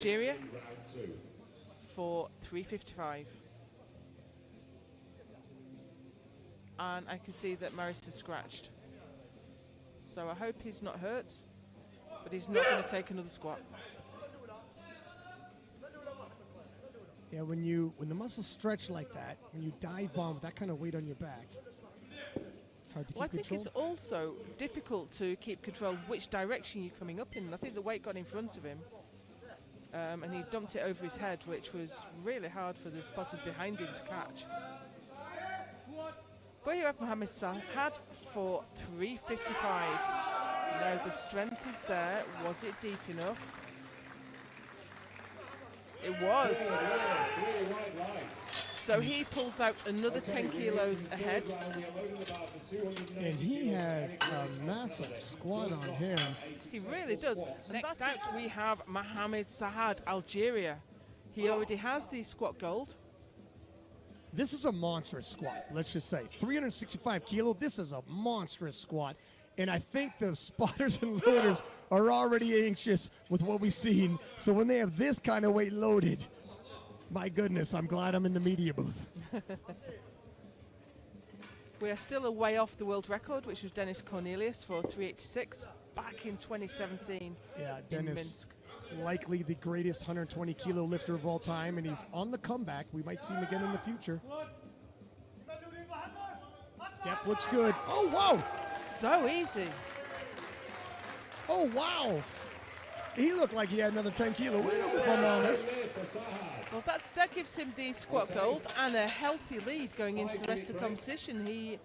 Algeria for 355. And I can see that Maris is scratched. So I hope he's not hurt, but he's not going to take another squat. Yeah, when the muscles stretch like that, when you dive bomb with that kind of weight on your back, it's hard to keep Well, I think control. it's also difficult to keep control of which direction you're coming up in. And I think the weight got in front of him, and he dumped it over his head, which was really hard for the spotters behind him to catch. But you have Mohamed Sahed for 355. Now the strength is there. Was it deep enough? It was. So he pulls out another 10 kilos ahead. And he has a massive squat on him. He really does. Next out we have Mohamed Sahed, Algeria. He already has the squat gold. This is a monstrous squat, let's just say. 365 kilo, this is a monstrous squat. And I think the spotters and loaders are already anxious with what we've seen. So when they have this kind of weight loaded, my goodness, I'm glad I'm in the media booth. We are still a way off the world record, which was Dennis Cornelius for 386 back in 2017. Yeah, in Dennis, Minsk. likely the greatest 120 kilo lifter of all time, and he's on the comeback. We might see him again in the future. Depth looks good. Oh, whoa! So easy. Oh, wow! He looked like he had another 10 kilo weight up, if I'm honest. Well, that gives him the squat gold and a healthy lead going into the rest of the competition. He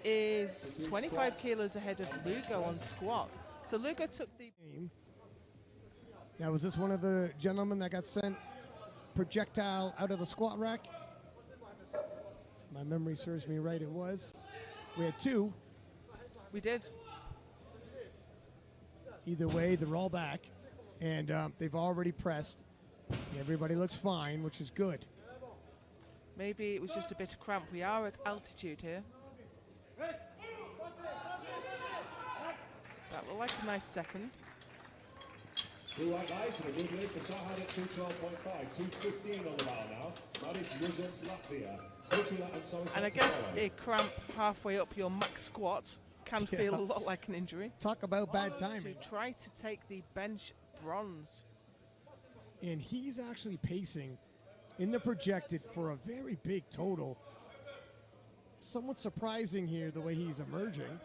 is 25 kilos ahead of Lugo on squat. So Lugo took the... Now, was this one of the gentlemen that got sent projectile out of the squat rack? My memory serves me right, it was. We had two. We did. Either way, they're all back, and they've already pressed. Everybody looks fine, which is good. Maybe it was just a bit of cramp. We are at altitude here. That looked like a nice second. All right, guys, and a good lead for Sahed at 212.5, 215 on the bar now. That is results Latvia. And I guess a cramp halfway up your max squat can feel a lot like an injury. Talk about bad timing. To try to take the bench bronze. And he's actually pacing in the projected for a very big total. Somewhat surprising here the way he's emerging.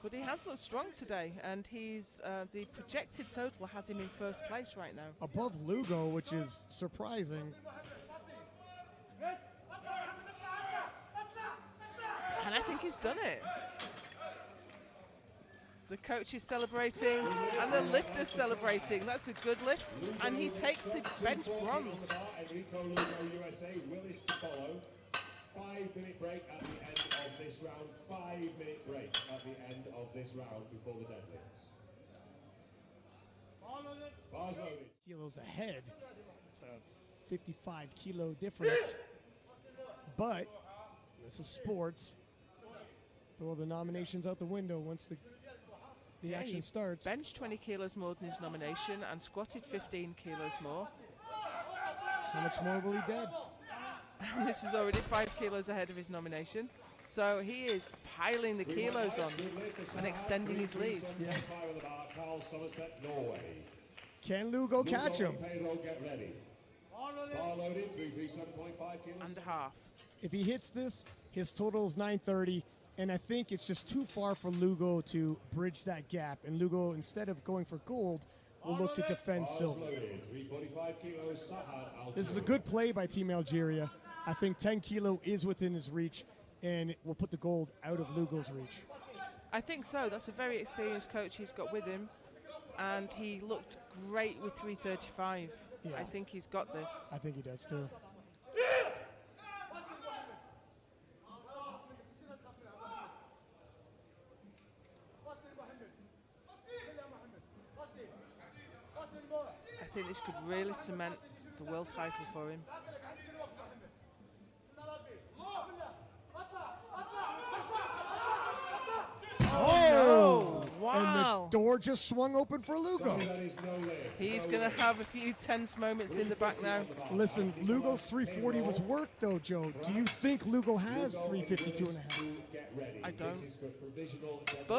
But he has looked strong today, and he's the projected total has him in first place right now. Above Lugo, which is surprising. And I think he's done it. The coach is celebrating, and the lifter's celebrating. That's a good lift, and he takes the bench bronze. 5-minute break at the end of this round. 5-minute break at the end of this round before the deadlifts. Bars loaded. Kilos ahead. It's a 55 kilo difference. But this is sports. Throw the nominations out the window once the action starts. Benched 20 kilos more than his nomination and squatted 15 kilos more. How much more will he dead? And this is already 5 kilos ahead of his nomination. So he is piling the kilos on and extending his lead. Yeah. Can Lugo catch him? And a half. If he hits this, his total is 930. And I think it's just too far for Lugo to bridge that gap. And Lugo, instead of going for gold, will look to defend silver. This is a good play by Team Algeria. I think 10 kilo is within his reach, and will put the gold out of Lugo's reach. I think so. That's a very experienced coach he's got with him, and he looked great with 335. Yeah. I think he's got this. I think he does too. I think this could really cement the world title for him. Oh! door just swung open for Lugo. That is no leg. He's going to have a few tense moments in the back now. Listen, Lugo's 340 was work, though, Joe. Do you think Lugo has 352 and a half? Get ready. I don't. This is for provisional But